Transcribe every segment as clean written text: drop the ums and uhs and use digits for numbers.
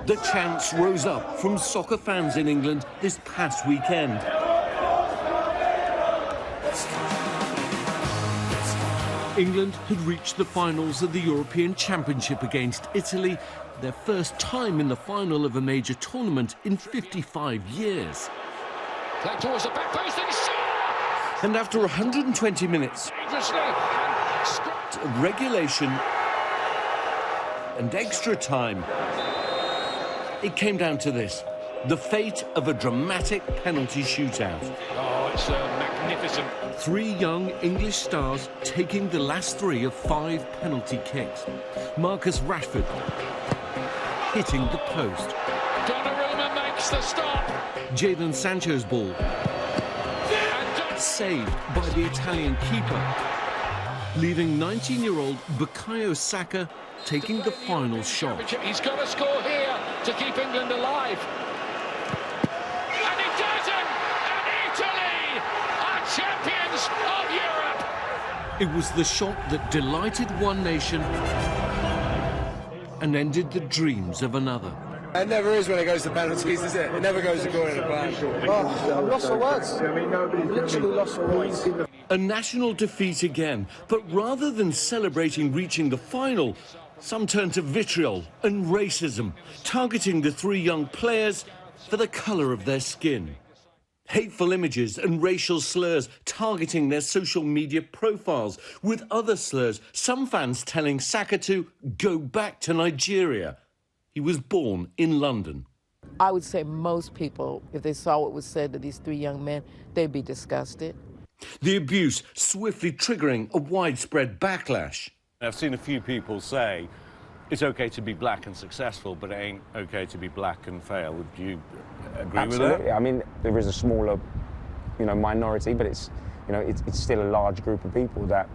The chants rose up from soccer fans in England this past weekend. England had reached the finals of the European Championship against Italy, their first time in the final of a major tournament in 55 years. Played towards the back post and shot! And after 120 minutes of regulation and extra time, it came down to this: the fate of a dramatic penalty shootout. Oh, it's magnificent. Three young English stars taking the last three of 5 penalty kicks. Marcus Rashford hitting the post. Donnarumma makes the stop. Jadon Sancho's ball saved by the Italian keeper, leaving 19-year-old Bukayo Saka taking the final shot. He's got to score here to keep England alive. And he doesn't! And Italy are champions of Europe! It was the shot that delighted one nation and ended the dreams of another. It never is when it goes to penalties, is it? It never goes according to plan. Oh, I'm lost for words. I'm literally lost for words. A national defeat again, but rather than celebrating reaching the final, some turn to vitriol and racism, targeting the 3 young players for the colour of their skin. Hateful images and racial slurs targeting their social media profiles, with other slurs, some fans telling Saka to go back to Nigeria. He was born in London. I would say most people, if they saw what was said to these 3 young men, they'd be disgusted. The abuse swiftly triggering a widespread backlash. I've seen a few people say it's okay to be black and successful, but it ain't okay to be black and fail. Would you agree with that? I mean, there is a smaller, minority, but it's still a large group of people that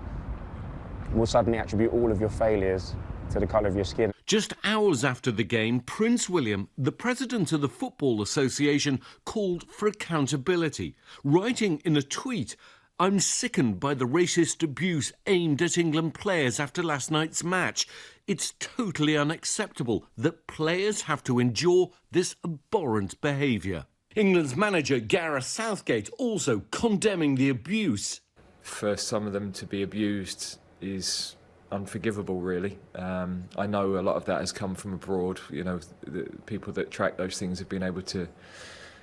will suddenly attribute all of your failures to the colour of your skin. Just hours after the game, Prince William, the president of the Football Association, called for accountability, writing in a tweet, "I'm sickened by the racist abuse aimed at England players after last night's match. It's totally unacceptable that players have to endure this abhorrent behaviour." England's manager Gareth Southgate also condemning the abuse. For some of them to be abused is unforgivable, really. I know a lot of that has come from abroad. The people that track those things have been able to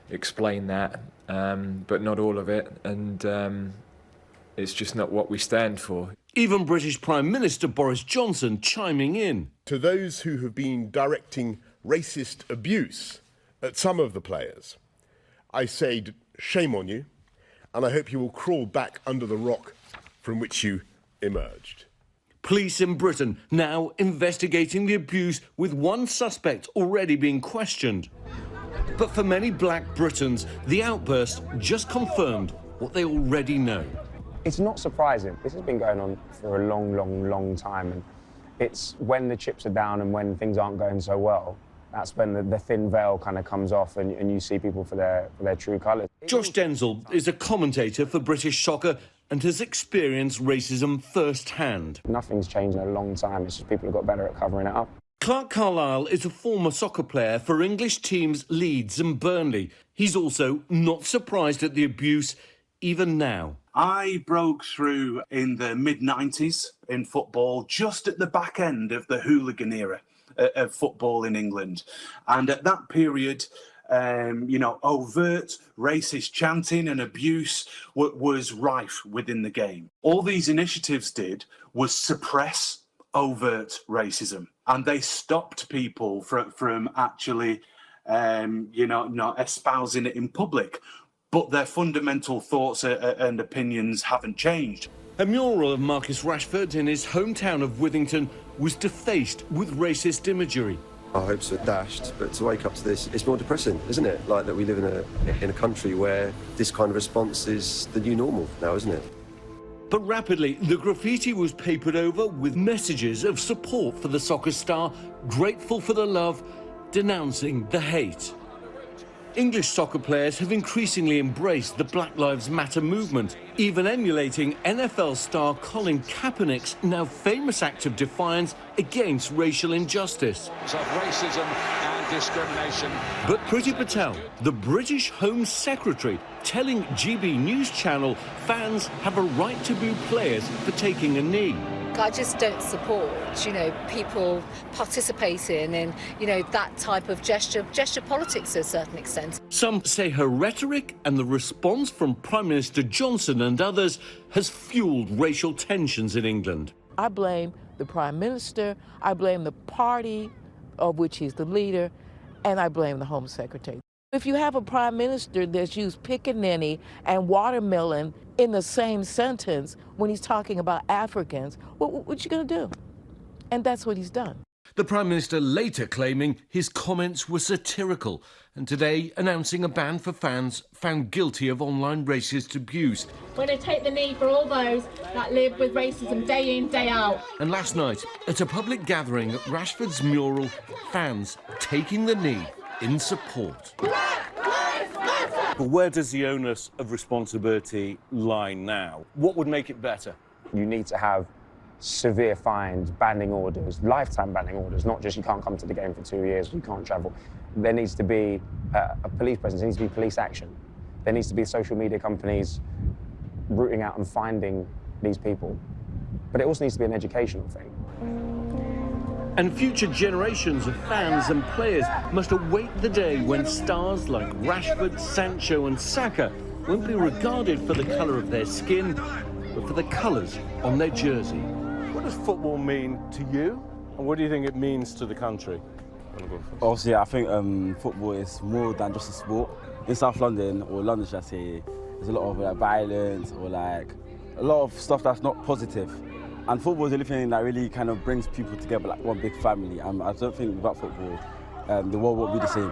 explain that, but not all of it, and it's just not what we stand for. Even British Prime Minister Boris Johnson chiming in. To those who have been directing racist abuse at some of the players, I say shame on you, and I hope you will crawl back under the rock from which you emerged. Police in Britain now investigating the abuse, with one suspect already being questioned. But for many black Britons, the outburst just confirmed what they already know. It's not surprising. This has been going on for a long, long, long time. And it's when the chips are down and when things aren't going so well, that's when the thin veil kind of comes off and you see people for their true colours. Josh Denzel is a commentator for British soccer and has experienced racism firsthand. Nothing's changed in a long time. It's just people have got better at covering it up. Clarke Carlisle is a former soccer player for English teams Leeds and Burnley. He's also not surprised at the abuse, even now. I broke through in the mid-90s in football, just at the back end of the hooligan era of football in England. And at that period, overt racist chanting and abuse was rife within the game. All these initiatives did was suppress overt racism, and they stopped people from actually, not espousing it in public. But their fundamental thoughts and opinions haven't changed. A mural of Marcus Rashford in his hometown of Withington was defaced with racist imagery. Our hopes were dashed, but to wake up to this, it's more depressing, isn't it? Like that we live in a country where this kind of response is the new normal now, isn't it? But rapidly, the graffiti was papered over with messages of support for the soccer star, grateful for the love, denouncing the hate. English soccer players have increasingly embraced the Black Lives Matter movement, even emulating NFL star Colin Kaepernick's now famous act of defiance against racial injustice. Of racism and discrimination. But Priti Patel, the British Home Secretary, telling GB News Channel fans have a right to boo players for taking a knee. I just don't support, people participating in, that type of gesture politics to a certain extent. Some say her rhetoric and the response from Prime Minister Johnson and others has fueled racial tensions in England. I blame the Prime Minister, I blame the party of which he's the leader, and I blame the Home Secretary. If you have a Prime Minister that's used pickaninny and watermelon in the same sentence when he's talking about Africans, what you going to do? And that's what he's done. The Prime Minister later claiming his comments were satirical, and today announcing a ban for fans found guilty of online racist abuse. We're going to take the knee for all those that live with racism day in, day out. And last night, at a public gathering at Rashford's mural, fans taking the knee in support. But where does the onus of responsibility lie now? What would make it better? You need to have severe fines, banning orders, lifetime banning orders, not just you can't come to the game for 2 years, you can't travel. There needs to be a police presence, there needs to be police action. There needs to be social media companies rooting out and finding these people. But it also needs to be an educational thing. And future generations of fans and players must await the day when stars like Rashford, Sancho and Saka won't be regarded for the colour of their skin, but for the colours on their jersey. What does football mean to you, and what do you think it means to the country? Obviously, I think football is more than just a sport. In South London, or London should I say, there's a lot of violence or a lot of stuff that's not positive. And football is the only thing that really kind of brings people together like one big family. I don't think without football, the world won't be the same.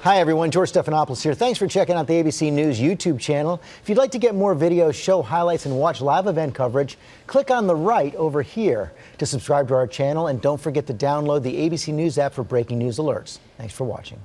Hi everyone, George Stephanopoulos here. Thanks for checking out the ABC News YouTube channel. If you'd like to get more videos, show highlights, and watch live event coverage, click on the right over here to subscribe to our channel, and don't forget to download the ABC News app for breaking news alerts. Thanks for watching.